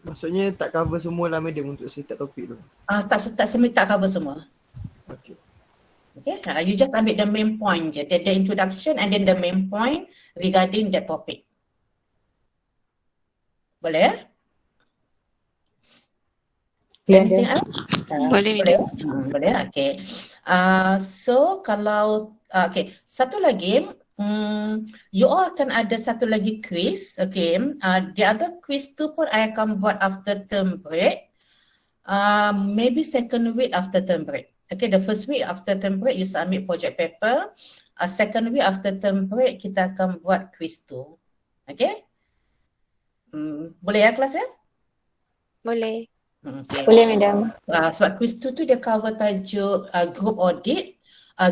Maksudnya tak cover semua lah medium untuk setiap topik tu. Tak cover semua. Okay. Okay, you just ambil the main point je, the introduction and then the main point regarding that topic. Boleh? Anything else? Boleh, Boleh? madam. Boleh, okay. So kalau, okay, satu lagi, you all akan ada satu lagi quiz, okay. The other quiz tu pun I akan buat after term break. Maybe second week after term break. Okay, the first week after term break you submit project paper. Second week after term break kita akan buat quiz tu. Okay? Boleh ya kelas ya? Boleh. Okay. Boleh, madam. Sebab quiz tu dia cover tajuk group audit.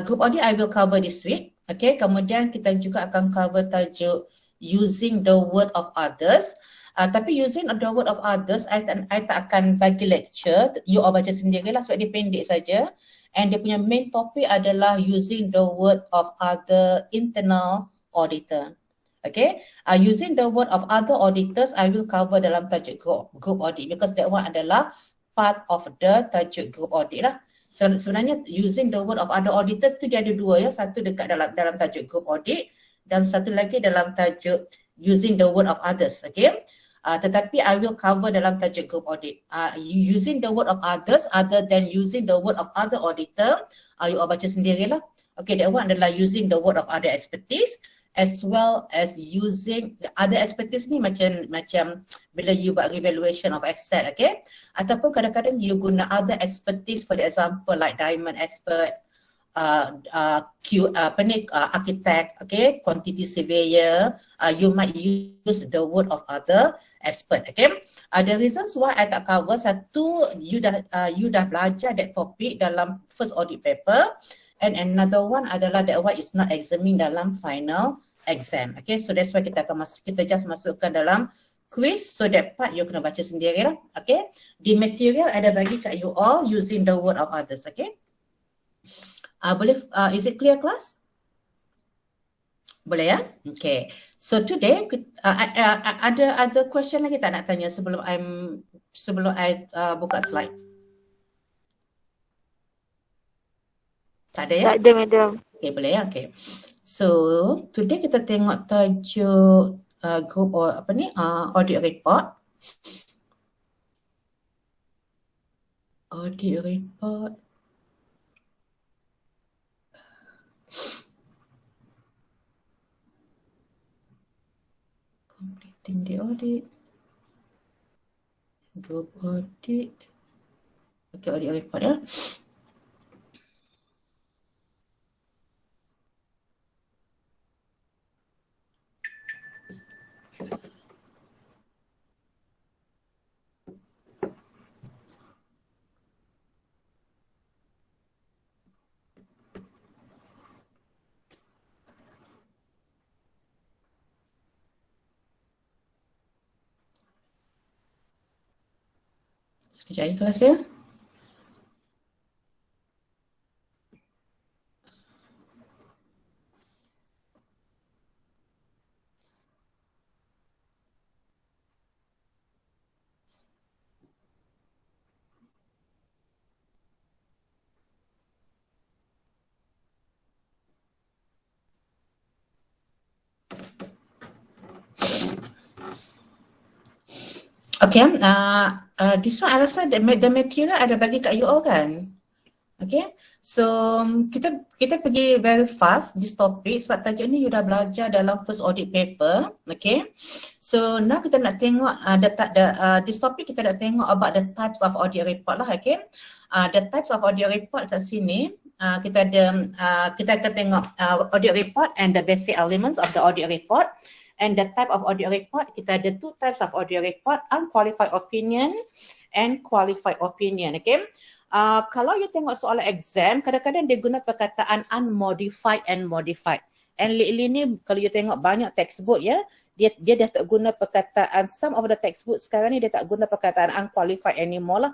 Group audit I will cover this week. Okay, kemudian kita juga akan cover tajuk using the word of others. Tapi using the word of others, I tak akan bagi lecture. You all baca sendirilah sebab dia pendek saja. And dia punya main topic adalah using the word of other internal auditor. Okay, using the word of other auditors, I will cover dalam tajuk group audit because that one adalah part of the tajuk group audit lah. So, sebenarnya using the word of other auditors tu dia ada dua ya, satu dekat dalam tajuk group audit dan satu lagi dalam tajuk using the word of others. Okay, tetapi I will cover dalam tajuk group audit. Using the word of others other than using the word of other auditor, you all baca sendirilah. Okay, that one adalah using the word of other expertise as well as using the other expertise ni macam bila you buat evaluation of asset, okay? Ataupun kadang-kadang you guna other expertise, for example like diamond expert, architect, okay, quantity surveyor, you might use the word of other expert, okay. The reasons why I tak cover, satu, you dah belajar that topic dalam first audit paper, and another one adalah that one is not examined dalam final exam, okay. So that's why kita akan kita just masukkan dalam quiz, so that part you kena baca sendirilah, okay. The material ada bagi kat you all using the word of others, okay. Boleh, is it clear class? Boleh ya? Okay. So today ada question lagi tak nak tanya sebelum I buka slide? Tak ada ya? Tak ada, madam. Okay, boleh ya? Okay. So today kita tengok tajuk group audit report. Audit report. Completing the audit. Group audit. Okay, audit report ya. Sekejap ya kelas ya. Okay, this one I rasa the material ada bagi kat you all kan? Okay, so kita pergi very fast this topic sebab tajuk ni you dah belajar dalam first audit paper. Okay, so now kita nak tengok this topic kita nak tengok about the types of audit report lah. Okay, the types of audit report kat sini kita akan tengok audit report and the basic elements of the audit report. And the type of audit report, kita ada two types of audit report, unqualified opinion and qualified opinion, okay. Kalau you tengok soalan exam, kadang-kadang dia guna perkataan unmodified and modified. And lately ni kalau you tengok banyak textbook ya, dia dah tak guna perkataan, some of the textbook sekarang ni dia tak guna perkataan unqualified anymore lah.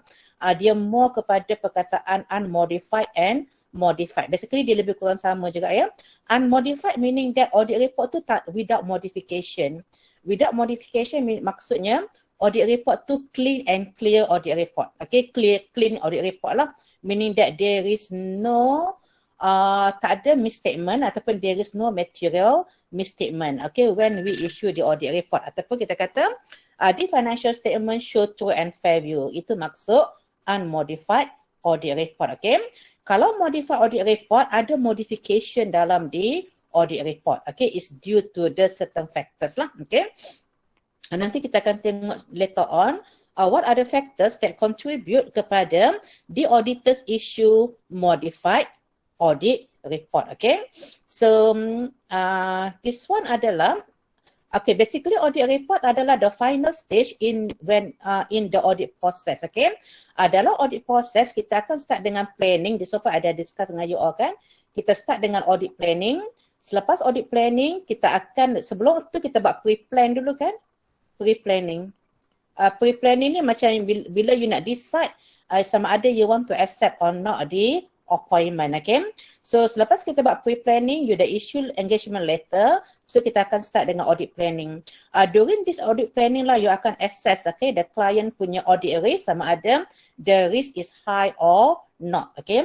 Dia more kepada perkataan unmodified and modified. Basically dia lebih kurang sama juga ya. Unmodified meaning that audit report tu tak without modification. Without modification maksudnya audit report tu clean and clear audit report. Okay, clean audit report lah. Meaning that there is no tak ada misstatement ataupun there is no material misstatement. Okay, when we issue the audit report ataupun kita kata the financial statement show true and fair view. Itu maksud unmodified audit report. Okay, kalau modified audit report ada modification dalam the audit report. Okay, it's due to the certain factors lah. Okay, nanti kita akan tengok later on what are the factors that contribute kepada the auditors issue modified audit report. Okay, so this one adalah basically audit report adalah the final stage in the audit process. Okay, dalam audit process kita akan start dengan planning. This one ada discuss dengan you all kan. Kita start dengan audit planning. Selepas audit planning kita akan, sebelum tu kita buat pre-plan dulu kan. Pre-planning. Pre-planning ni macam bila you nak decide sama ada you want to accept or not the appointment. Okay, so selepas kita buat pre-planning, you dah issue engagement letter, so kita akan start dengan audit planning. During this audit planning lah you akan assess the client punya audit risk sama ada the risk is high or not. Okay,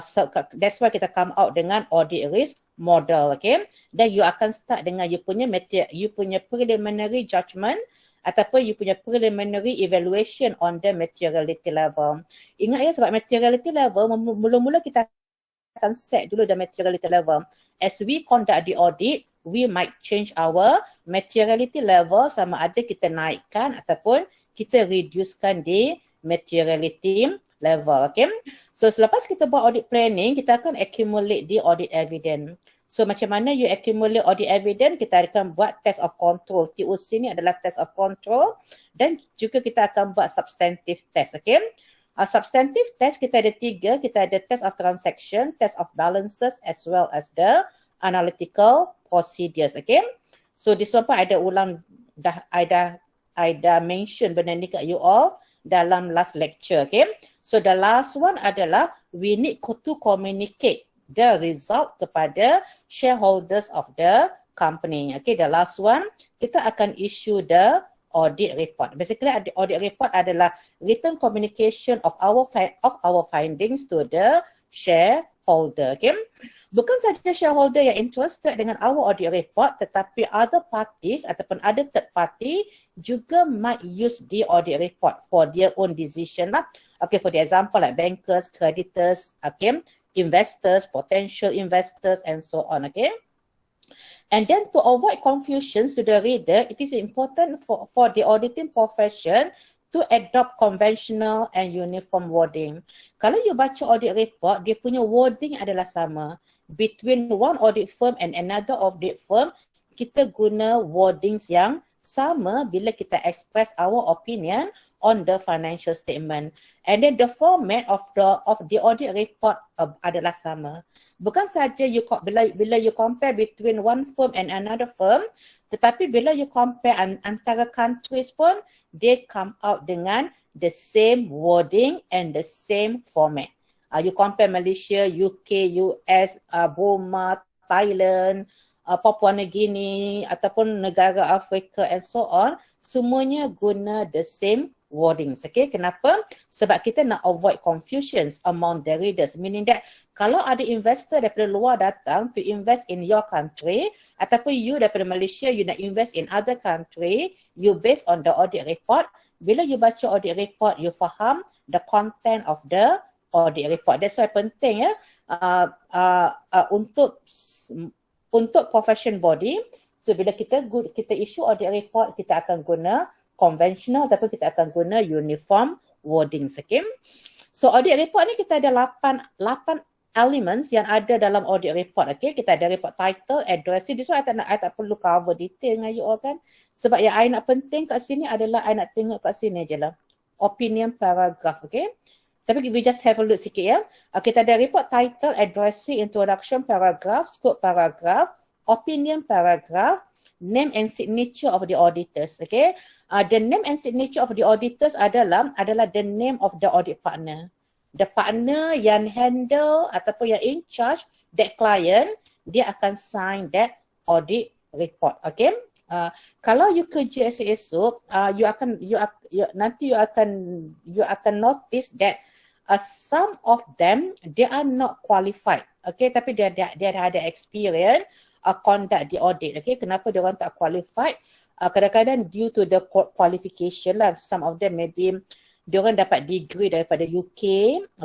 so that's why kita come out dengan audit risk model. Okay, then you akan start dengan you punya preliminary judgment ataupun you punya preliminary evaluation on the materiality level. Ingat ya, sebab materiality level, mula-mula kita akan set dulu the materiality level. As we conduct the audit, we might change our materiality level sama ada kita naikkan ataupun kita reducekan the materiality level. Okay, so selepas kita buat audit planning, kita akan accumulate the audit evidence. So macam mana you accumulate audit evidence, kita akan buat test of control. TOC ni adalah test of control dan juga kita akan buat substantive test. Okay, substantive test kita ada 3. Kita ada test of transaction, test of balances as well as the analytical procedures. Okay, so this one pun ada ulang, I dah mention benda ni kat you all dalam last lecture. Okay, so the last one adalah we need to communicate the result kepada shareholders of the company. Okay, the last one, kita akan issue the audit report. Basically, the audit report adalah written communication of our findings to the shareholder. Okay, bukan saja shareholder yang interested dengan our audit report, tetapi other parties ataupun other third party juga might use the audit report for their own decision lah. Okay, for the example like bankers, creditors, okay, investors, potential investors and so on. Okay, and then to avoid confusions to the reader, it is important for the auditing profession to adopt conventional and uniform wording. Kalau you baca audit report, dia punya wording adalah sama. Between one audit firm and another audit firm, kita guna wordings yang sama bila kita express our opinion on the financial statement. And then the format of the audit report adalah sama. Bukan saja bila you compare between one firm and another firm, tetapi bila you compare antara countries pun, they come out dengan the same wording and the same format. You compare Malaysia, UK, US, Burma, Thailand, Papua New Guinea ataupun negara Afrika and so on, semuanya guna the same wordings. Okay, kenapa? Sebab kita nak avoid confusions among the readers, meaning that kalau ada investor daripada luar datang to invest in your country ataupun you daripada Malaysia you nak invest in other country, you based on the audit report, bila you baca audit report you faham the content of the audit report. That's why penting untuk profession body. So bila kita issue audit report, kita akan guna conventional ataupun kita akan guna uniform wordings. Okay, so audit report ni kita ada 8 elements yang ada dalam audit report. Okay, kita ada report title, address. This one I tak perlu cover detail dengan you all kan, sebab yang I nak penting kat sini adalah I nak tengok kat sini je lah opinion paragraph. Okay, tapi we just have a look sikit ya. Kita ada report title, addressee, introduction paragraph, scope paragraph, opinion paragraph, name and signature of the auditors. Okay, the name and signature of the auditors adalah the name of the audit partner. The partner yang handle ataupun yang in charge that client, dia akan sign that audit report. Okay, Kalau you kerja esok-esok, nanti you akan notice that some of them they are not qualified. Okay, tapi dia ada experience conduct the audit. Okay, kenapa dia orang tak qualified? Kadang-kadang due to the qualification lah. Some of them maybe dia orang dapat degree daripada UK.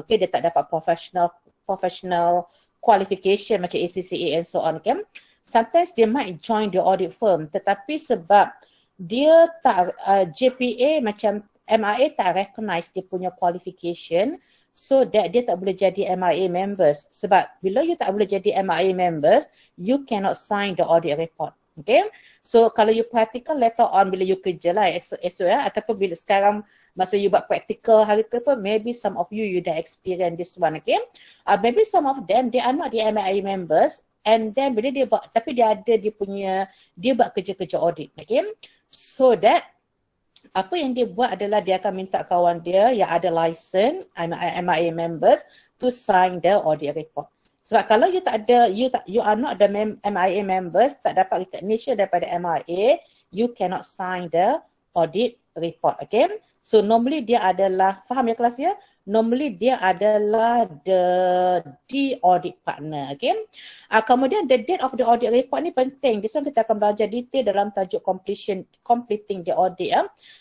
Okay, dia tak dapat professional qualification macam ACCA and so on. Okay, sometimes they might join the audit firm, tetapi sebab dia tak JPA macam MIA tak recognize dia punya qualification, so that dia tak boleh jadi MIA members. Sebab bila you tak boleh jadi MIA members, you cannot sign the audit report. Okay, so kalau you practical later on bila you kerja lah esok ya, ataupun bila sekarang masa you buat practical hari tu pun, maybe some of you dah experience this one. Okay, maybe some of them they are not the MIA members, and then bila dia buat, tapi dia buat kerja-kerja audit. Okay, so that apa yang dia buat adalah dia akan minta kawan dia yang ada license MIA members to sign the audit report. Sebab kalau you tak ada, you are not the MIA members, tak dapat recognition daripada MIA, you cannot sign the audit report. Okay, so normally dia adalah, faham ya kelas ya? Normally dia adalah the audit partner. Okay, kemudian the date of the audit report ni penting. This one kita akan belajar detail dalam tajuk completing the audit.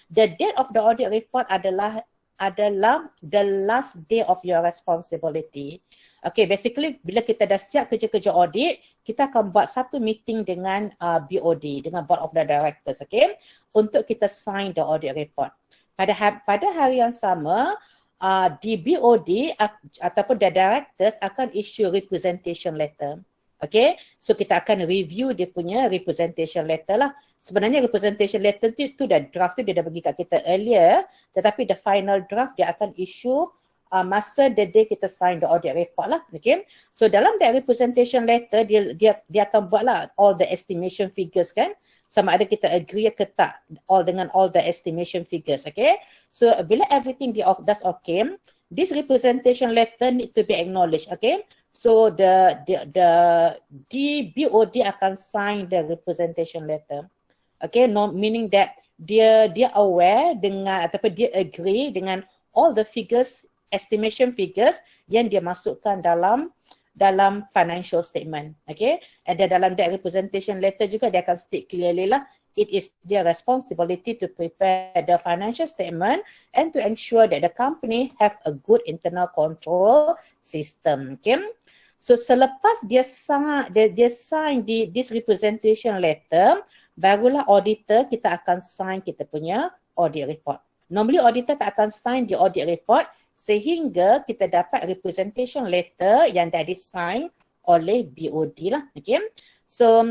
The date of the audit report adalah the last day of your responsibility. Okay, basically bila kita dah siap kerja-kerja audit, kita akan buat satu meeting dengan BOD, dengan Board of the Directors, okay, untuk kita sign the audit report. Pada hari yang sama, di BOD ataupun the Directors akan issue representation letter. Okay, so kita akan review dia punya representation letter lah. Sebenarnya representation letter tu dah draft tu dia dah bagi kat kita earlier, tetapi the final draft dia akan issue masa the day kita sign the audit report lah. Okay, so dalam that representation letter dia akan buat lah all the estimation figures kan, sama ada kita agree ke tak dengan all the estimation figures. Okay, so bila everything that's okay, this representation letter need to be acknowledged. Okay, so the BOD akan sign the representation letter. Okay, no, meaning that dia aware dengan ataupun dia agree dengan all the figures, estimation figures yang dia masukkan dalam financial statement. Okay, and then dalam that representation letter juga dia akan state clearly lah, it is their responsibility to prepare the financial statement and to ensure that the company have a good internal control system. Okay, so selepas dia sign this representation letter, barulah auditor kita akan sign kita punya audit report. Normally auditor tak akan sign the audit report sehingga kita dapat representation letter yang dah di-sign oleh BOD lah. Okay, so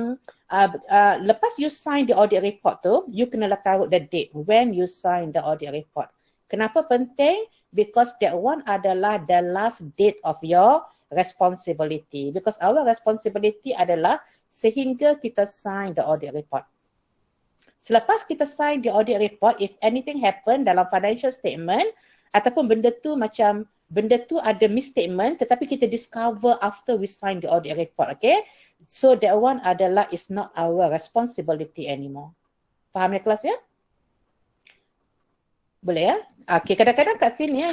lepas you sign the audit report tu, you kena taruh the date when you sign the audit report. Kenapa penting? Because that one adalah the last date of your responsibility. Because our responsibility adalah sehingga kita sign the audit report. Selepas kita sign the audit report, if anything happen dalam financial statement ataupun benda tu ada misstatement tetapi kita discover after we sign the audit report, okay, so that one adalah is not our responsibility anymore. Faham ya kelas ya? Boleh ya? Okay, kadang-kadang kat sini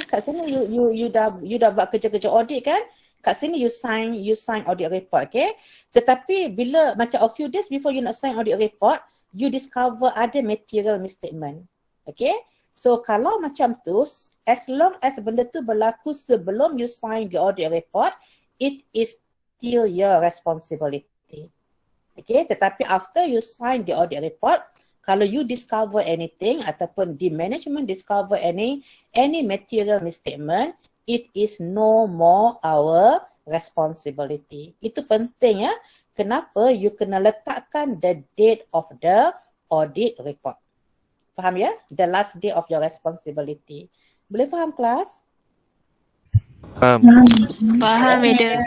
you dah buat kerja-kerja audit kan? Kat sini you sign audit report, okay? Tetapi bila macam a few days before you nak sign audit report, you discover ada material misstatement. Okay? So kalau macam tu, as long as benda tu berlaku sebelum you sign the audit report, it is still your responsibility. Okay? Tetapi after you sign the audit report, kalau you discover anything ataupun the management discover any material misstatement, it is no more our responsibility. Itu penting ya. Kenapa? You kena letakkan the date of the audit report. Faham ya? The last day of your responsibility. Boleh faham kelas? Faham, Madam.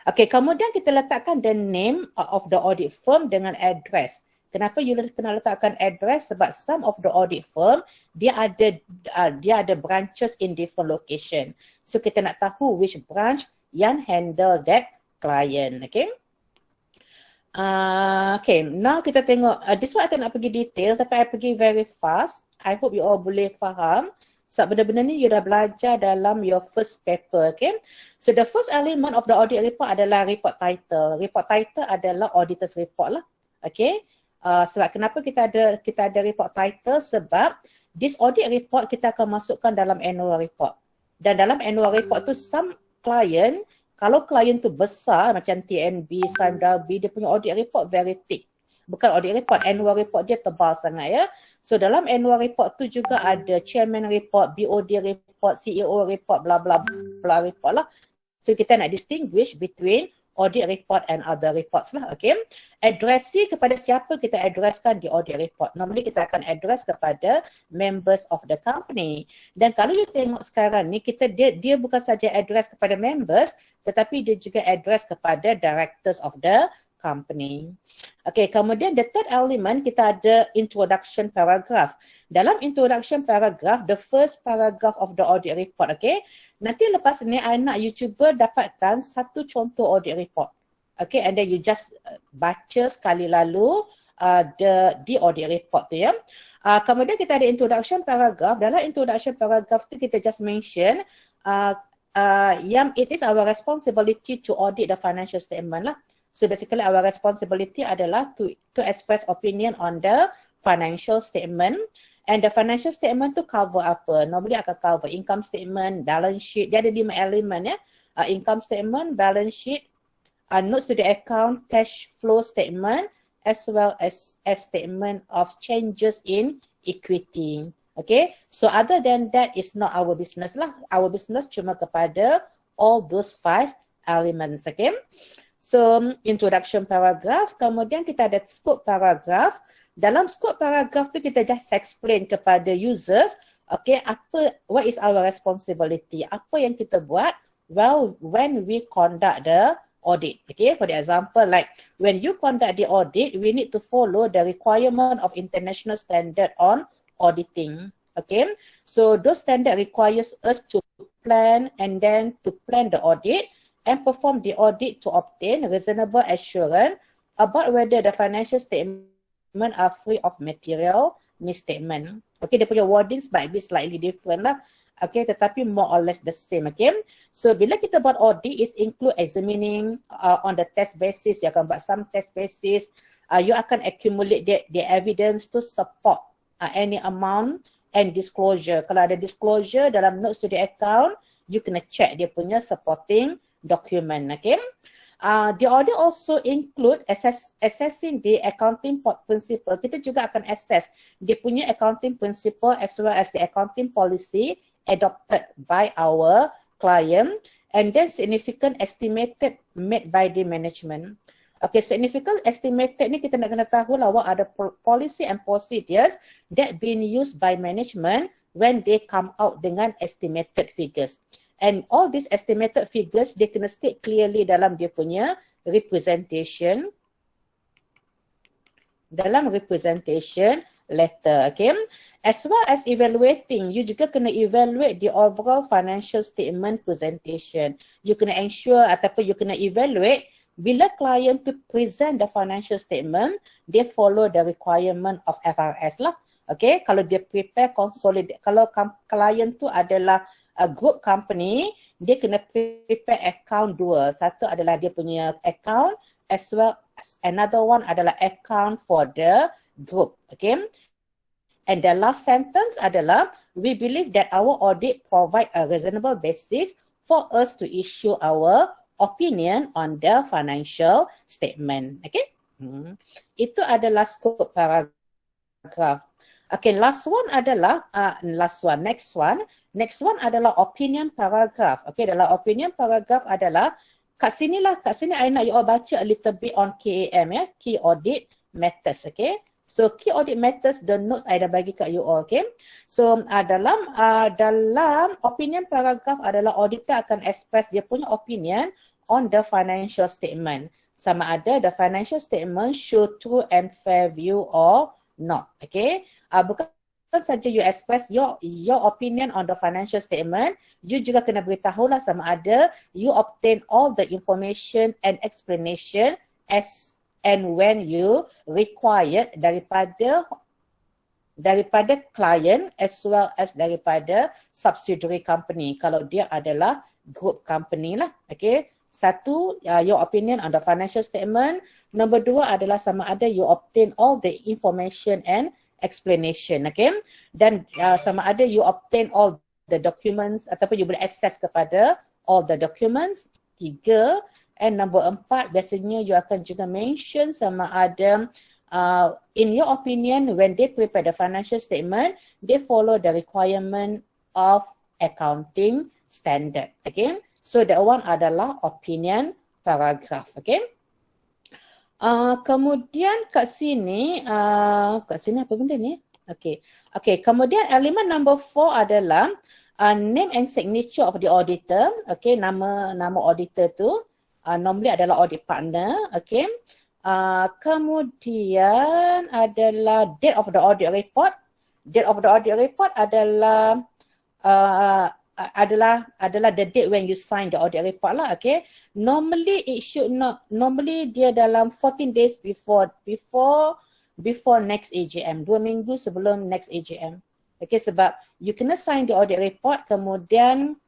Okay, kemudian kita letakkan the name of the audit firm dengan address. Kenapa you kena letakkan address? Sebab some of the audit firm, dia ada branches in different location. So kita nak tahu which branch yang handle that client. Okay? Okay, now kita tengok, this one I tak nak pergi detail tapi I pergi very fast. I hope you all boleh faham. Sebab benda-benda ni you dah belajar dalam your first paper, okay? So the first element of the audit report adalah report title. Report title adalah auditor's report lah, okay? Sebab kenapa kita ada report title? Sebab this audit report kita akan masukkan dalam annual report. Dan dalam annual report tu some client, kalau klien tu besar macam TNB, Sundarbi, dia punya audit report very thick. Bukan audit report, annual report dia tebal sangat ya. So dalam annual report tu juga ada chairman report, BOD report, CEO report, bla bla bla report lah. So kita nak distinguish between audit report and other reports lah, okay. Addressee kepada siapa kita addresskan di audit report. Normally kita akan address kepada members of the company. Dan kalau you tengok sekarang ni, dia bukan saja address kepada members, tetapi dia juga address kepada directors of the company. Okay, kemudian the third element kita ada introduction paragraph. Dalam introduction paragraph, the first paragraph of the audit report, okay. Nanti lepas ni, I nak you cuba dapatkan satu contoh audit report. Okay, and then you just baca sekali lalu the audit report tu ya. Kemudian kita ada introduction paragraph. Dalam introduction paragraph tu kita just mention yang it is our responsibility to audit the financial statement lah. So basically our responsibility adalah to express opinion on the financial statement. And the financial statement tu cover apa? Normally akan cover income statement, balance sheet. Dia ada 5 elemen ya. Income statement, balance sheet, notes to the account, cash flow statement, as well as statement of changes in equity. Okay. So other than that is not our business lah. Our business cuma kepada all those 5 elements. Okay. So introduction paragraph, kemudian kita ada scope paragraph. Dalam scope paragraph tu kita just explain kepada users, okay, what is our responsibility? Apa yang kita buat when we conduct the audit. Okay, for the example, like when you conduct the audit, we need to follow the requirement of international standard on auditing. Okay, so those standard requires us to plan and then to plan the audit and perform the audit to obtain reasonable assurance about whether the financial statement are free of material misstatement. Okay, dia punya wordings might be slightly different lah. Okay, tetapi more or less the same. Okay, so bila kita buat audit, is include examining on the test basis. You akan buat some test basis. You akan accumulate the evidence to support any amount and disclosure. Kalau ada disclosure dalam notes to the account, you kena check dia punya supporting document. Okay. The audit also include assessing the accounting principle. Kita juga akan assess dia punya accounting principle as well as the accounting policy adopted by our client, and then significant estimated made by the management. Okay, significant estimated ni kita nak kena tahu lah what are the policy and procedures that being used by management when they come out dengan estimated figures. And all these estimated figures, dia kena state clearly dalam dia punya representation. Dalam representation letter, okay. As well as evaluating, you juga kena evaluate the overall financial statement presentation. You kena ensure ataupun you kena evaluate bila client to present the financial statement, they follow the requirement of FRS lah. Okay, kalau dia prepare consolidate, kalau client tu adalah a group company, dia kena prepare account 2. Satu adalah dia punya account as well as another one adalah account for the group. Okay. And the last sentence adalah, we believe that our audit provide a reasonable basis for us to issue our opinion on the financial statement. Okay. Itu adalah scope paragraph. Okay, next one adalah opinion paragraph. Okay, dalam opinion paragraph adalah kat sini I nak you all baca a little bit on KAM ya, key audit methods. Okay, so key audit methods, the notes I dah bagi kat you all. Okay, so dalam opinion paragraph adalah auditor akan express dia punya opinion on the financial statement. Sama ada the financial statement show true and fair view or not. Okay, bukan saja you express your opinion on the financial statement, you juga kena beritahu lah sama ada you obtain all the information and explanation as and when you required daripada client as well as daripada subsidiary company kalau dia adalah group company lah. Okay. Satu, your opinion on the financial statement. Nombor dua adalah sama ada you obtain all the information and explanation. Okay. Dan sama ada you obtain all the documents ataupun you boleh access kepada all the documents. Tiga. And number empat, biasanya you akan juga mention sama ada in your opinion, when they prepare the financial statement, they follow the requirement of accounting standard. Okay. So that one adalah opinion paragraph. Okay. Kemudian kat sini apa benda ni? Okay. Okay. Kemudian elemen number 4 adalah name and signature of the auditor. Okay. Nama auditor tu normally adalah audit partner. Okay. Kemudian adalah date of the audit report. Date of the audit report adalah the date when you sign the audit report lah. Okay. Normally it should not, normally dia dalam 14 days before next AGM. 2 minggu sebelum next AGM. Okay, sebab you kena sign the audit report, kemudian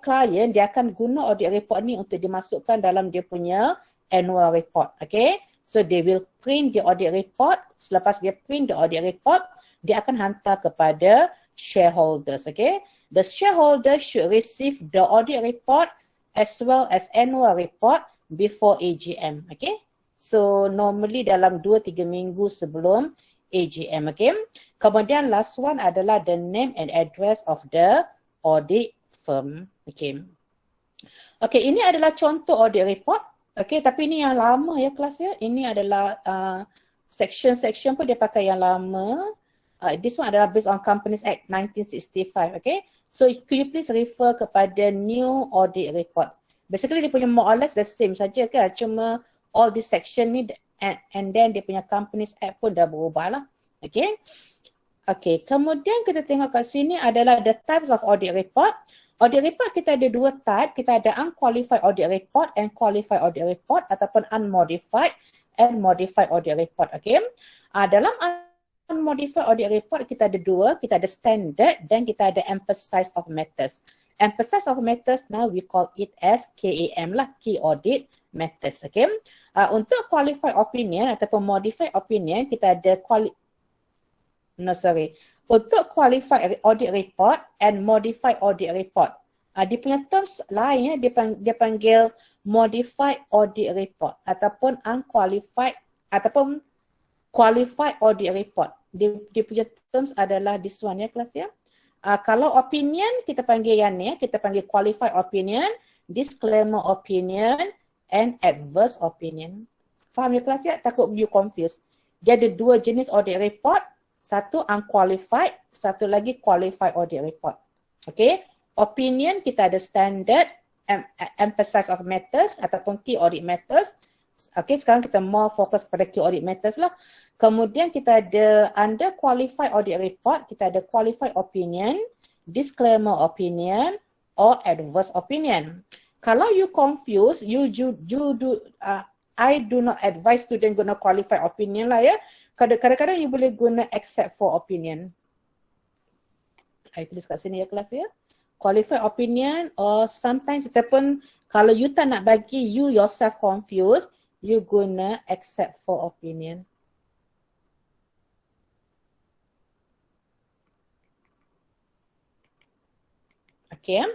klien dia akan guna audit report ni untuk dimasukkan dalam dia punya annual report. Okay. So they will print the audit report. Selepas dia print the audit report, dia akan hantar kepada shareholders. Okay. The shareholder should receive the audit report as well as annual report before AGM. Okay. So normally dalam 2-3 minggu sebelum AGM. Okay. Kemudian last one adalah the name and address of the audit firm. Okay. Okay, ini adalah contoh audit report. Okay, tapi ini yang lama ya kelas ya. Ini adalah section pun dia pakai yang lama. This one adalah based on Companies Act 1965. Okay. So could you please refer kepada new audit report. Basically dia punya more or less the same saja kan. Cuma all this section ni and then dia punya Companies Act pun dah berubah lah. Okay. Okay. Kemudian kita tengok kat sini adalah the types of audit report. Audit report kita ada dua type. Kita ada unqualified audit report and qualified audit report ataupun unmodified and modified audit report. Okay. Dalam unmodified audit report kita ada dua. Kita ada standard dan kita ada emphasize of matters. Emphasize of matters now we call it as KAM lah. Key Audit Matters. Okay. Untuk qualified opinion ataupun modified opinion kita ada untuk qualified audit report and modified audit report. Dia punya terms lain ya, dia panggil modified audit report ataupun unqualified ataupun qualified audit report. Dia punya terms adalah this one ya kelas ya. Kalau opinion kita panggil yang ni ya, kita panggil qualified opinion, disclaimer opinion and adverse opinion. Faham ya kelas ya? Takut you confused. Dia ada dua jenis audit report. Satu unqualified, satu lagi qualified audit report. Okay. Opinion kita ada standard, emphasize of matters ataupun key audit matters. Okay, sekarang kita more fokus pada key audit matters lah. Kemudian kita ada under qualified audit report, kita ada qualified opinion, disclaimer opinion or adverse opinion. Kalau you confuse, I do not advise student guna qualified opinion lah ya. Kadang-kadang you boleh guna except for opinion. I tulis kat sini ya kelas ya. Qualified opinion or sometimes ataupun kalau you tak nak bagi you yourself confused, you guna except for opinion. Okay.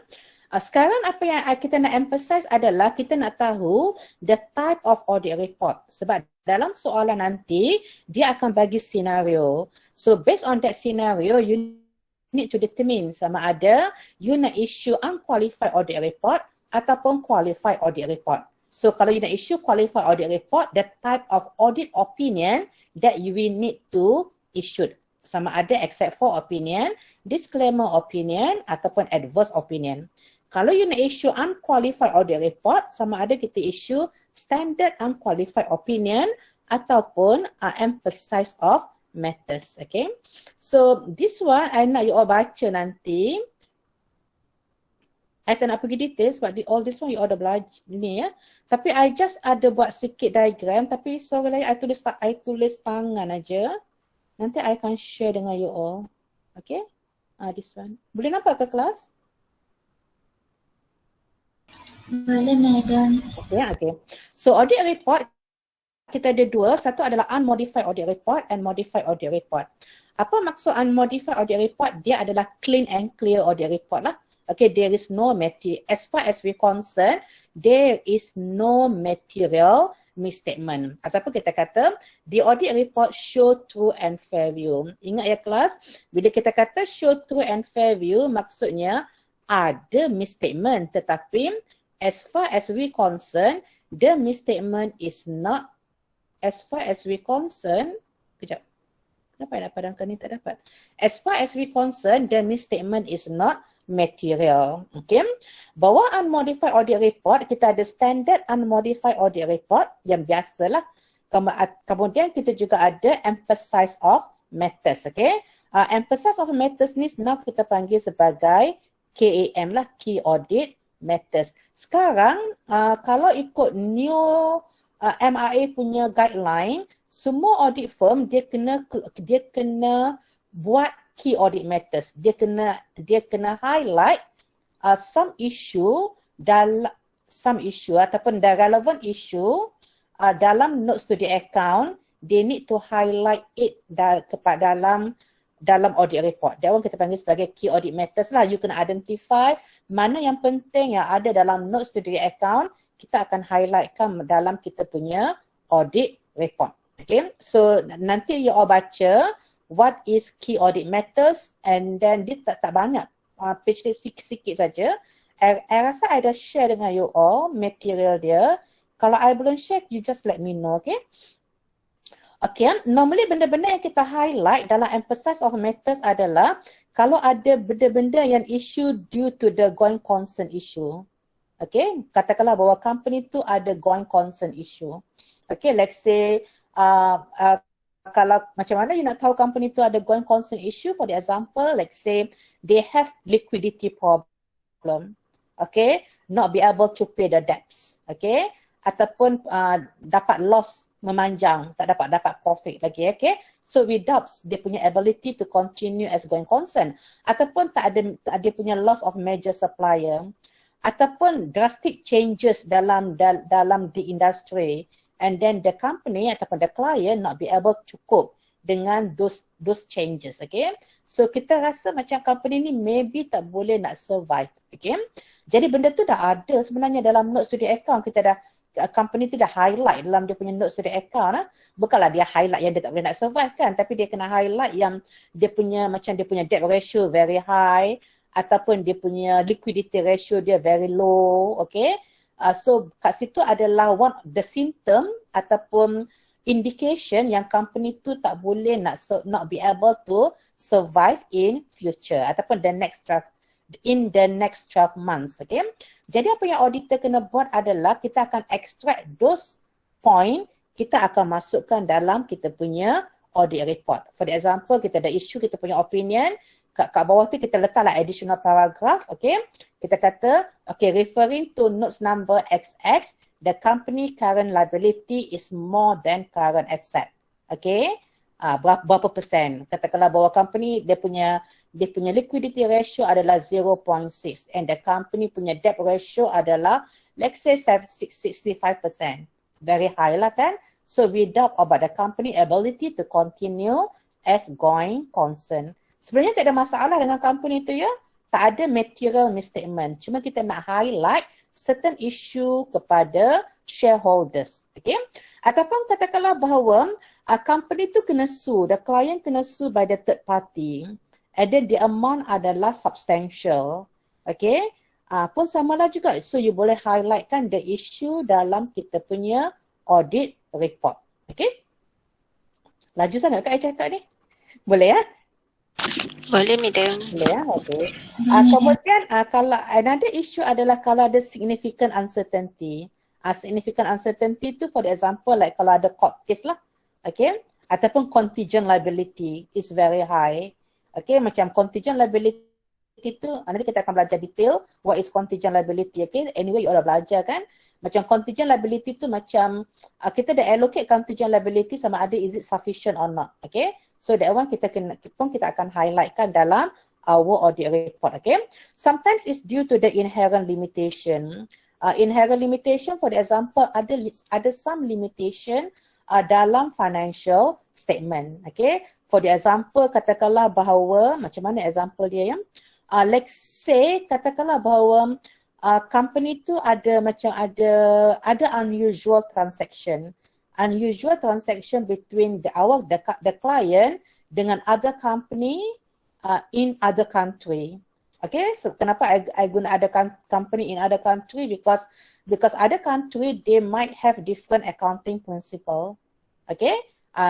Sekarang apa yang kita nak emphasize adalah kita nak tahu the type of audit report. Sebab dalam soalan nanti, dia akan bagi scenario. So based on that scenario, you need to determine sama ada you nak issue unqualified audit report ataupun qualified audit report. So kalau you nak issue qualified audit report, the type of audit opinion that you will need to issue. Sama ada except for opinion, disclaimer opinion ataupun adverse opinion. Kalau you nak issue unqualified audit report, sama ada kita issue standard unqualified opinion ataupun emphasize of matters. Okay. So this one I nak you all baca nanti. I tak nak pergi detail sebab all this one you all dah belajar ni ya. Tapi I just ada buat sikit diagram tapi sorry lah I tulis tangan aja. Nanti I akan share dengan you all. Okay? This one. Boleh nampak ke kelas? Boleh, Madam. Okay. So audit report kita ada dua. Satu adalah unmodified audit report and modified audit report. Apa maksud unmodified audit report? Dia adalah clean and clear audit report lah. Okay, there is no material. As far as we concerned, there is no material misstatement. Ataupun kita kata, the audit report show true and fair view. Ingat ya kelas, bila kita kata show true and fair view, maksudnya ada misstatement. Tetapi as far as we concerned, the misstatement is not, as far as we concerned, kejap. Kenapa nak padamkan ni tak dapat? As far as we concerned, the misstatement is not material. Okay. Bawah unmodified audit report, kita ada standard unmodified audit report yang biasalah. Kemudian kita juga ada emphasis of matters. Okay. Emphasis of matters ni now kita panggil sebagai KAM lah, Key Audit Matters. Sekarang kalau ikut new MRA punya guideline, semua audit firm dia kena buat key audit matters. Dia kena highlight some issue ataupun the relevant issue dalam notes to the account. They need to highlight it dalam audit report. That one kita panggil sebagai key audit matters lah. You kena identify mana yang penting yang ada dalam notes to the account. Kita akan highlightkan dalam kita punya audit report. Okay, so nanti you all baca what is key audit matters and then dia tak banyak, page dia sikit saja. I rasa I dah share dengan you all material dia. Kalau I belum share, you just let me know, okay? Okay, normally benda-benda yang kita highlight dalam emphasis of matters adalah kalau ada benda-benda yang issue due to the going concern issue. Okay, katakanlah bahawa company tu ada going concern issue. Okay, let's say kalau macam mana you nak tahu company tu ada going concern issue, for the example, let's say they have liquidity problem, okay, not be able to pay the debts, okay, ataupun dapat loss memanjang, tak dapat profit lagi, okay. So without dia punya ability to continue as going concern, ataupun tak ada punya loss of major supplier, ataupun drastic changes dalam the industry, and then the company ataupun the client not be able to cope dengan those changes, okay. So kita rasa macam company ni maybe tak boleh nak survive, okay. Jadi benda tu dah ada sebenarnya dalam notes to the account. Kita dah, company tu dah highlight dalam dia punya notes to the account lah. Bukanlah dia highlight yang dia tak boleh nak survive kan, tapi dia kena highlight yang dia punya macam dia punya debt ratio very high ataupun dia punya liquidity ratio dia very low, okay. So kat situ adalah one the symptom ataupun indication yang company tu tak boleh not be able to survive in future ataupun in the next 12 months, okay. Jadi apa yang auditor kena buat adalah kita akan extract those point, kita akan masukkan dalam kita punya audit report. For example, kita ada issue, kita punya opinion, kat bawah tu kita letaklah additional paragraph, okay. Kita kata, okay, referring to notes number XX, the company current liability is more than current asset, okay. Berapa persen? Katakanlah bahawa company dia punya liquidity ratio adalah 0.6 and the company punya debt ratio adalah let's say 65%. Very high lah kan? So we doubt about the company ability to continue as going concern. Sebenarnya tak ada masalah dengan company tu ya. Tak ada material misstatement. Cuma kita nak highlight certain issue kepada shareholders. Okay? Ataupun katakanlah bahawa company tu kena sue, the client kena sue by the third party and then the amount adalah substantial. Okay? Pun samalah juga. So you boleh highlightkan the issue dalam kita punya audit report. Okay? Laju sangat Kak I cakap ni? Boleh ya? Boleh, Madam. Boleh ya? Okay. Kemudian kalau another issue adalah kalau ada significant uncertainty. Significant uncertainty tu for example like kalau ada court case lah. Okay. Ataupun contingent liability is very high. Okay. Macam contingent liability tu nanti kita akan belajar detail what is contingent liability. Okay, anyway you dah belajar kan. Macam contingent liability tu macam kita dah allocate contingent liability sama ada is it sufficient or not. Okay, so that one kita akan highlightkan dalam our audit report. Okay, sometimes it's due to the inherent limitation. Inherent limitation, for example, ada some limitation dalam financial statement. Okay, for the example, katakanlah bahawa, macam mana example dia ya? Let's say, katakanlah bahawa company tu ada unusual transaction between the client dengan other company in other country. Okay, so kenapa I guna other company in other country? Because other country they might have different accounting principle. Okay,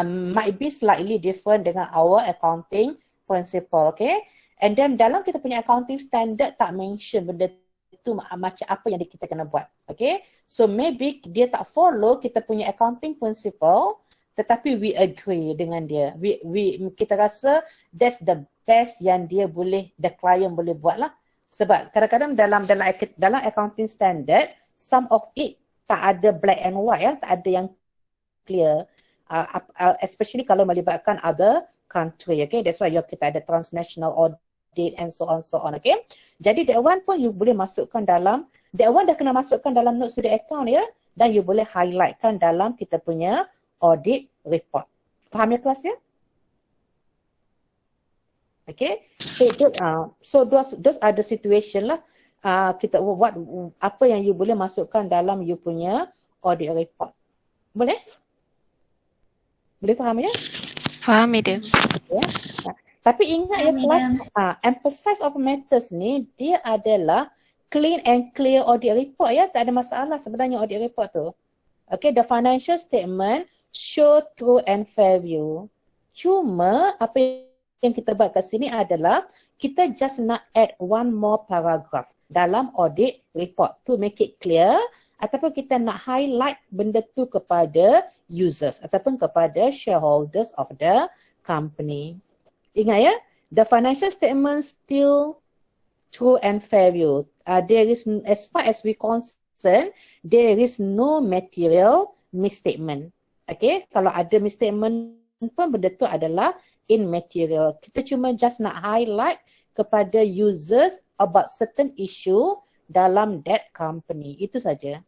might be slightly different dengan our accounting principle. Okay, and then dalam kita punya accounting standard tak mention benda tu macam apa yang kita kena buat. Okay, so maybe dia tak follow kita punya accounting principle, tetapi we agree dengan dia. Kita rasa that's the best yang the client boleh buat lah. Sebab kadang-kadang dalam accounting standard, some of it tak ada black and white ya, tak ada yang clear. Especially kalau melibatkan other country. Okay, that's why kita ada transnational audit and so on. Okay, jadi that one pun you boleh masukkan dalam, that one dah kena masukkan dalam notes to the account ya, dan you boleh highlightkan dalam kita punya audit report. Faham ya kelas ya? Okay, so those are the situation lah. Kita buat apa yang you boleh masukkan dalam you punya audit report. Boleh? Boleh faham ya? Faham, Madam. Ya. Tapi ingat ya kelas, emphasize of matters ni dia adalah clean and clear audit report ya. Tak ada masalah sebenarnya audit report tu. Okay, the financial statement show true and fair view. Cuma apa yang kita buat kat sini adalah kita just nak add one more paragraph dalam audit report to make it clear, ataupun kita nak highlight benda tu kepada users ataupun kepada shareholders of the company. Ingat ya, the financial statement still true and fair view. There is, as far as we concern, there is no material misstatement. Okay, kalau ada misstatement pun benda tu adalah immaterial. Kita cuma just nak highlight kepada users about certain issue dalam that company. Itu saja.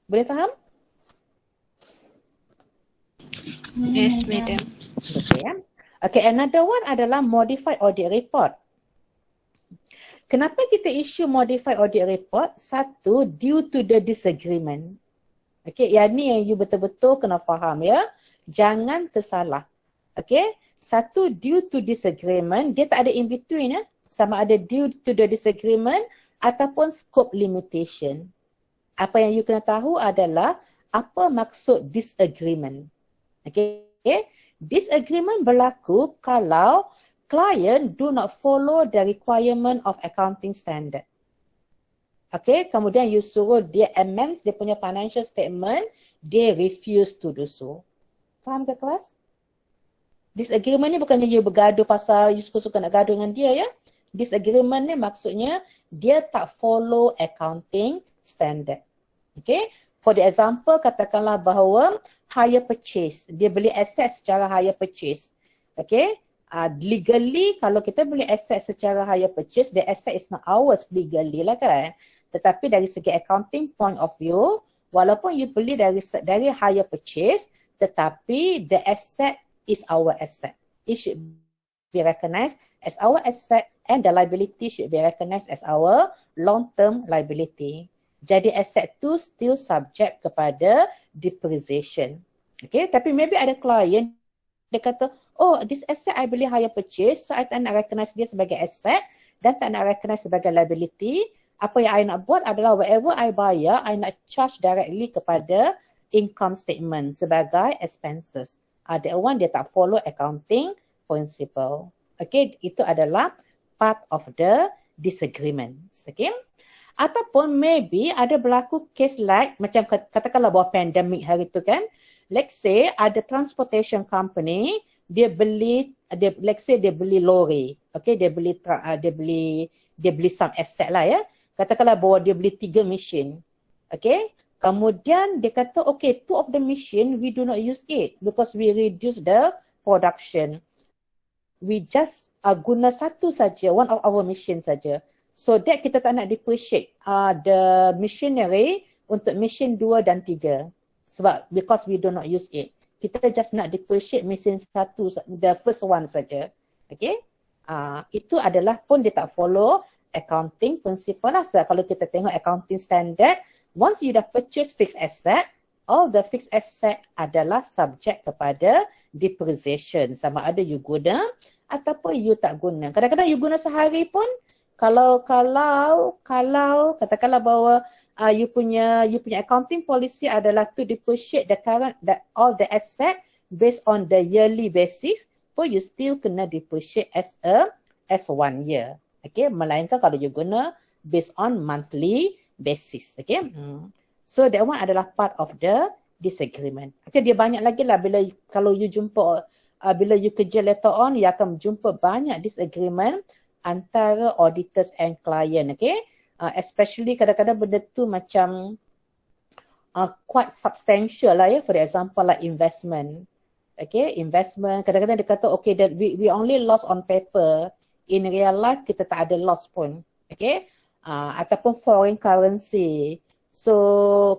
Boleh faham? Yes, Madam. Okay, ya. Okay, another one adalah modified audit report. Kenapa kita issue modified audit report? Satu, due to the disagreement. Okay, yang ni yang you betul-betul kena faham ya. Jangan tersalah. Okay, satu, due to disagreement, dia tak ada in between ya. Sama ada due to the disagreement ataupun scope limitation. Apa yang you kena tahu adalah apa maksud disagreement. Okay, disagreement berlaku kalau client do not follow the requirement of accounting standard. Okay, kemudian you suruh dia amend dia punya financial statement, dia refuse to do so. Faham ke kelas? Disagreement ni bukannya you bergaduh pasal you suka-suka nak gaduh dengan dia ya. Disagreement ni maksudnya dia tak follow accounting standard. Okay, for the example katakanlah bahawa hire purchase, dia beli aset secara hire purchase. Okay, legally kalau kita beli aset secara hire purchase, the asset is not ours legally lah kan. Tetapi dari segi accounting point of view, walaupun you beli dari hire purchase, tetapi the asset is our asset. It should be recognized as our asset and the liability should be recognized as our long-term liability. Jadi asset tu still subject kepada depreciation. Okay, tapi maybe ada client dia kata, oh this asset I beli hire purchase, so I tak nak recognize dia sebagai asset dan tak nak recognize sebagai liability. Apa yang I nak buat adalah whatever I bayar, I nak charge directly kepada income statement sebagai expenses. That one dia tak follow accounting principle. Okay, itu adalah part of the disagreements. Okay. Ataupun maybe ada berlaku case like macam katakanlah bahawa pandemik hari tu kan. Let's say ada transportation company, dia beli let's say dia beli lori, okay, dia beli some asset lah ya. Katakanlah bahawa dia beli 3 mesin, okay. Kemudian dia kata, okay, 2 of the machine we do not use it because we reduce the production. We just guna satu saja, one of our machine saja. So that kita tak nak depreciate the machinery untuk mesin 2 dan 3. Sebab because we do not use it. Kita just nak depreciate mesin satu, the first one saja. Okay. Itu adalah pun dia tak follow accounting principle lah. So kalau kita tengok accounting standard, once you dah purchase fixed asset, all the fixed asset adalah subject kepada depreciation. Sama ada you guna ataupun you tak guna. Kadang-kadang you guna sehari pun, kalau katakanlah bahawa you punya accounting policy adalah to depreciate all the asset based on the yearly basis, but you still kena depreciate as 1 year. Okay, melainkan kalau you guna based on monthly basis. Okay, so that one adalah part of the disagreement. Okay, dia banyak lagi lah kalau you jumpa, bila you kerja later on, you akan jumpa banyak disagreement antara auditors and client. Okay, especially kadang-kadang benda tu macam quite substantial lah ya. For example like investment. Okay, investment kadang-kadang dia kata okay that we only lost on paper. In real life kita tak ada loss pun. Okay, ataupun foreign currency. So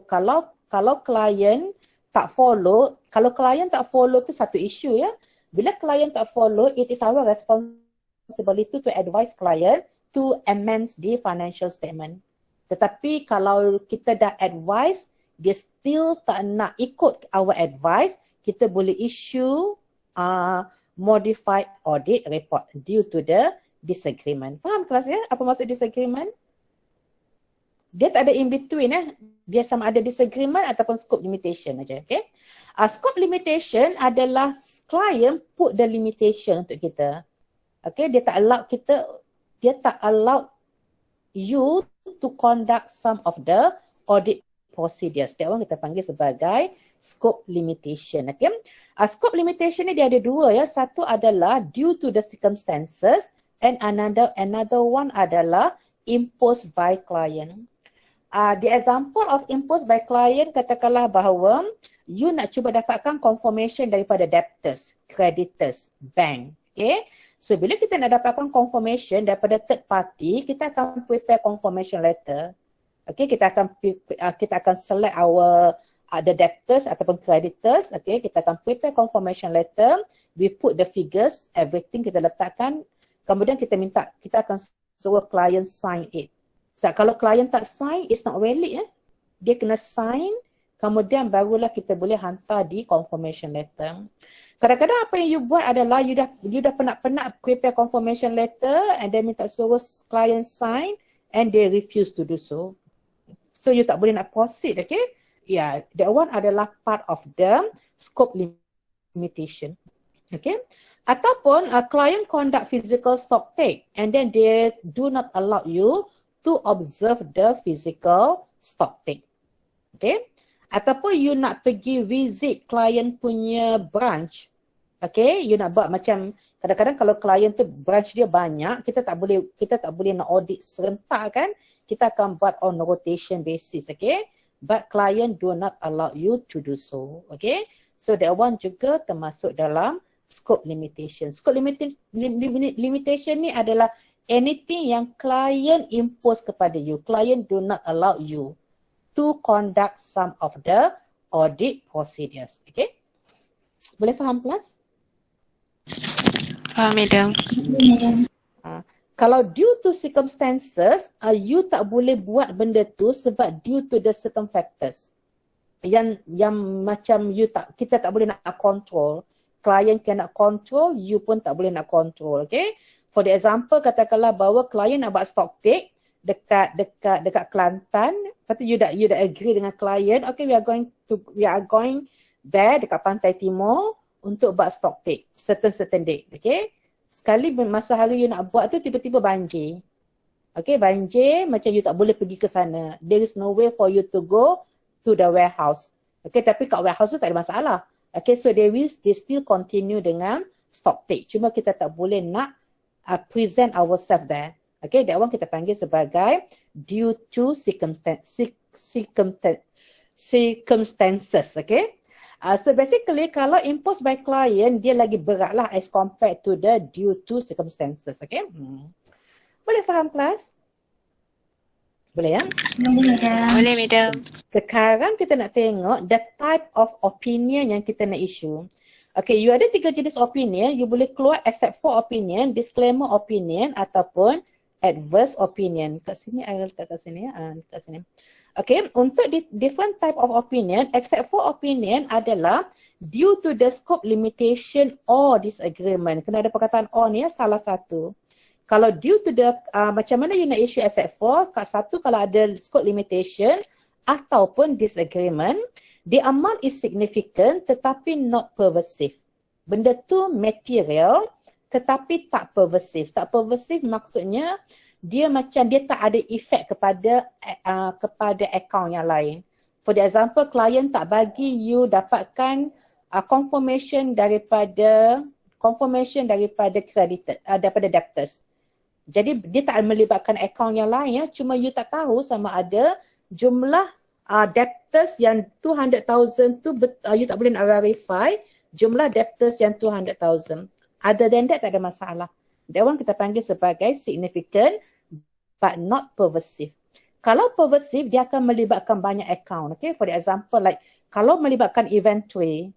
kalau klien tak follow, kalau klien tak follow tu satu isu ya. Bila klien tak follow, it is our responsibility to advise client to amend the financial statement. Tetapi kalau kita dah advise, dia still tak nak ikut our advice, kita boleh issue modified audit report due to the disagreement. Faham kelas ya? Apa maksud disagreement? Dia tak ada in between ya. Dia sama ada disagreement ataupun scope limitation aja. Okay? Scope limitation adalah client put the limitation untuk kita. Okay? Dia tak allow you to conduct some of the audit procedures. That one kita panggil sebagai scope limitation. Okay? Scope limitation ni dia ada 2 ya. Satu adalah due to the circumstances and another one adalah imposed by client. The example of imposed by client, katakanlah bahawa you nak cuba dapatkan confirmation daripada debtors, creditors, bank. Okay? So bila kita nak dapatkan confirmation daripada third party, kita akan prepare confirmation letter. Okay, kita akan select the debtors ataupun creditors. Okay, kita akan prepare confirmation letter. We put the figures, everything kita letakkan. Kemudian kita akan suruh client sign it. So kalau client tak sign, it's not valid ya. Dia kena sign, kemudian barulah kita boleh hantar di confirmation letter. Kadang-kadang apa yang you buat adalah you dah penat-penat prepare confirmation letter and then minta suruh client sign and they refuse to do so. So you tak boleh nak proceed, okay? Yeah, that one adalah part of the scope limitation. Okay? Ataupun client conduct physical stock take and then they do not allow you to observe the physical stock take. Okay? Ataupun you nak pergi visit client punya branch. Okay? You nak buat macam kadang-kadang kalau client tu branch dia banyak, kita tak boleh nak audit serentak kan? Kita akan buat on rotation basis, okay? But client do not allow you to do so, okay? So that one juga termasuk dalam scope limitation. Scope limitation ni adalah anything yang client impose kepada you. Client do not allow you to conduct some of the audit procedures, okay? Boleh faham kelas? Faham, Madam. Kalau due to circumstances, you tak boleh buat benda tu sebab due to the certain factors. Yang macam kita tak boleh nak control. Client cannot control, you pun tak boleh nak control, okay? For the example, katakanlah bahawa client nak buat stock take dekat Kelantan, lepas tu you dah agree dengan client, okay, we are going there dekat Pantai Timur untuk buat stock take certain date, okay? Sekali masa hari you nak buat tu tiba-tiba banjir. Okay, banjir macam you tak boleh pergi ke sana. There is no way for you to go to the warehouse. Okay, tapi kat warehouse tu tak ada masalah. Okay, so they still continue dengan stock take. Cuma kita tak boleh nak present ourselves there. Okay, that one kita panggil sebagai due to circumstances. Okay. So basically kalau imposed by client, dia lagi berat lah as compared to the due to circumstances. Okay. Boleh faham kelas? Boleh ya? Boleh, Madam. Boleh, Madam. Sekarang kita nak tengok the type of opinion yang kita nak issue. Okay, you ada 3 jenis opinion. You boleh keluar except for opinion, disclaimer opinion ataupun adverse opinion. Kat sini, I letak kat sini ya. Kat sini. Okay, untuk different type of opinion, except for opinion adalah due to the scope limitation or disagreement. Kena ada perkataan or ni ya, salah satu. Kalau due to the, macam mana you nak issue except for, kat satu kalau ada scope limitation ataupun disagreement, the amount is significant tetapi not pervasive. Benda tu material tetapi tak pervasive. Tak pervasive maksudnya dia macam dia tak ada efek kepada account yang lain. For example, klien tak bagi you dapatkan confirmation daripada creditor, daripada debtors. Jadi dia tak melibatkan account yang lain ya, cuma you tak tahu sama ada jumlah debtors yang 200,000 tu you tak boleh nak verify jumlah debtors yang 200,000. Other than that tak ada masalah. That one kita panggil sebagai significant but not pervasive. Kalau pervasive, dia akan melibatkan banyak account. Okay, for example, like kalau melibatkan inventory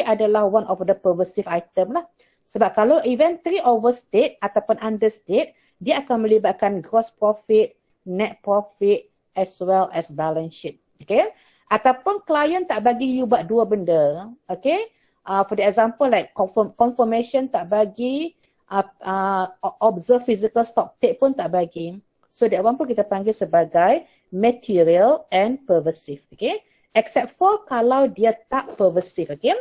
adalah one of the pervasive item lah. Sebab kalau inventory overstate ataupun understate, dia akan melibatkan gross profit, net profit as well as balance sheet. Okay, ataupun klien tak bagi you buat dua benda. Okay, for example, like confirmation tak bagi, observe physical stock take pun tak bagi. So that one pun kita panggil sebagai material and pervasive. Okay, except for kalau dia tak pervasive. Okay,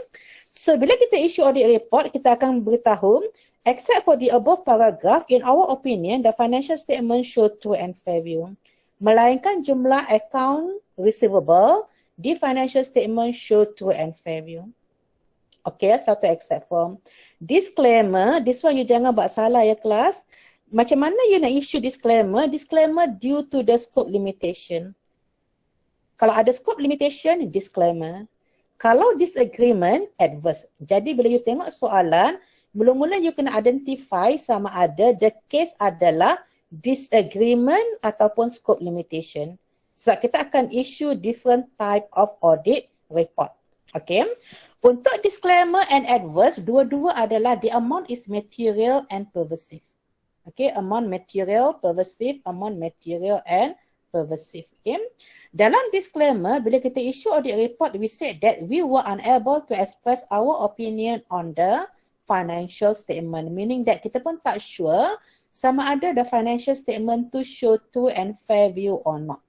so bila kita issue audit report, kita akan beritahu except for the above paragraph, in our opinion the financial statement show true and fair view. Melainkan jumlah account receivable di financial statement show true and fair view. Okay, satu except for. Disclaimer, this one you jangan buat salah ya kelas. Macam mana you nak issue disclaimer? Disclaimer due to the scope limitation. Kalau ada scope limitation, disclaimer. Kalau disagreement, adverse. Jadi bila you tengok soalan, mula-mula you kena identify sama ada the case adalah disagreement ataupun scope limitation. Sebab kita akan issue different type of audit report. Okay. Untuk disclaimer and adverse, dua-dua adalah the amount is material and pervasive. Okay, amount material, pervasive, amount material and pervasive. Okay. Dalam disclaimer, bila kita issue audit report, we said that we were unable to express our opinion on the financial statement. Meaning that kita pun tak sure sama ada the financial statement to show true and fair view or not.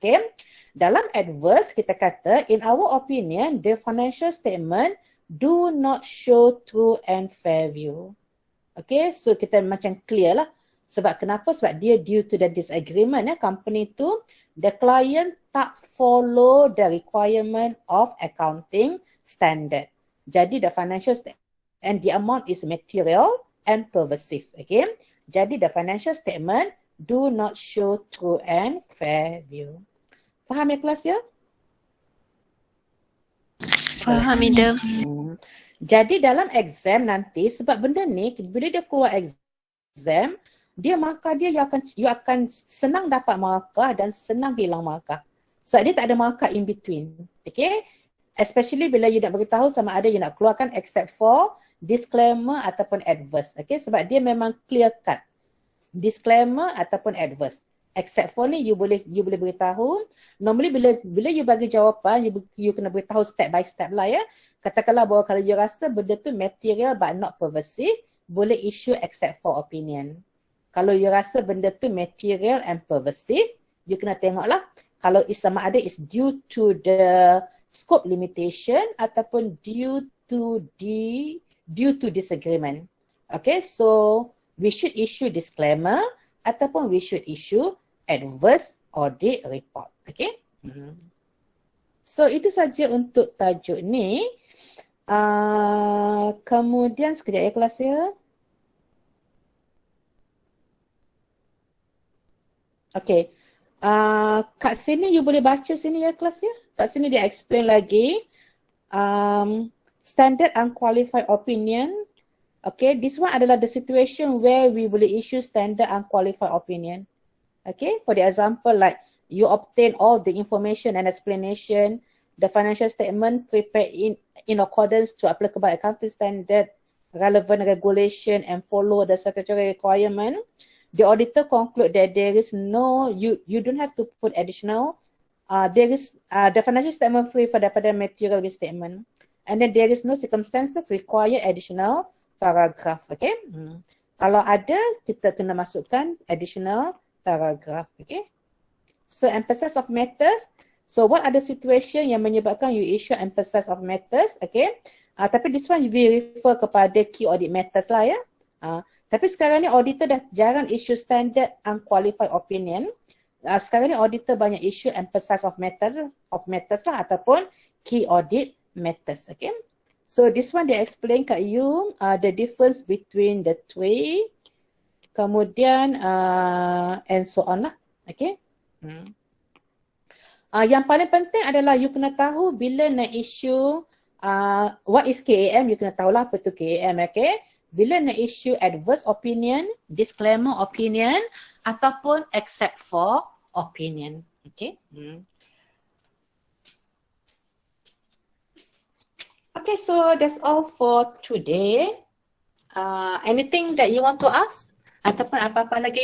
Okay. Dalam adverse, kita kata, in our opinion, the financial statement do not show true and fair view. Okay, so kita macam clear lah. Sebab kenapa? Sebab dia due to the disagreement ya, company tu, the client tak follow the requirement of accounting standard. Jadi the financial and the amount is material and pervasive. Okay, jadi the financial statement do not show true and fair view. Faham ya kelas ya? Faham, Madam. Jadi dalam exam nanti, sebab benda ni bila dia keluar exam, dia markah dia you akan senang dapat markah dan senang hilang markah. Sebab dia tak ada markah in between. Okay? Especially bila you nak beritahu sama ada you nak keluarkan except for, disclaimer ataupun adverse. Okay? Sebab dia memang clear cut. Disclaimer ataupun adverse. Except for ni you boleh beritahu. Normally bila you bagi jawapan, you kena beritahu step by step lah ya. Katakanlah bahawa kalau you rasa benda tu material but not pervasive, boleh issue except for opinion. Kalau you rasa benda tu material and pervasive, you kena tengoklah kalau sama ada is due to the scope limitation ataupun due to disagreement. Okay, so we should issue disclaimer ataupun we should issue adverse audit report. Okay. So itu saja untuk tajuk ni. Kemudian sekejap ya kelas ya. Okay. Kat sini you boleh baca sini ya kelas ya. Kat sini dia explain lagi. Standard unqualified opinion. Okay, this one adalah the situation where we boleh issue standard unqualified opinion. Okay, for the example like you obtain all the information and explanation, the financial statement prepared in accordance to applicable accounting standard, relevant regulation and follow the statutory requirement. The auditor conclude that there is no, you don't have to put additional, there is the financial statement free daripada material statement, and then there is no circumstances require additional paragraph. Okay, kalau ada kita kena masukkan additional paragraph. Okay, so emphasis of matters. So what are the situation yang menyebabkan you issue emphasis of matters? Okay, tapi this one we refer kepada key audit matters lah ya. Tapi sekarang ni auditor dah jarang issue standard unqualified opinion. Sekarang ni auditor banyak issue emphasis of matters lah ataupun key audit matters. Okay, so this one they explain kat you the difference between the three, kemudian and so on lah. Okay. Yang paling penting adalah you kena tahu bila nak issue what is KAM, you kena tahulah apa tu KAM. Okay, bila nak issue adverse opinion, disclaimer opinion ataupun except for opinion. Okay. Okay, so that's all for today. Anything that you want to ask ataupun apa-apa lagi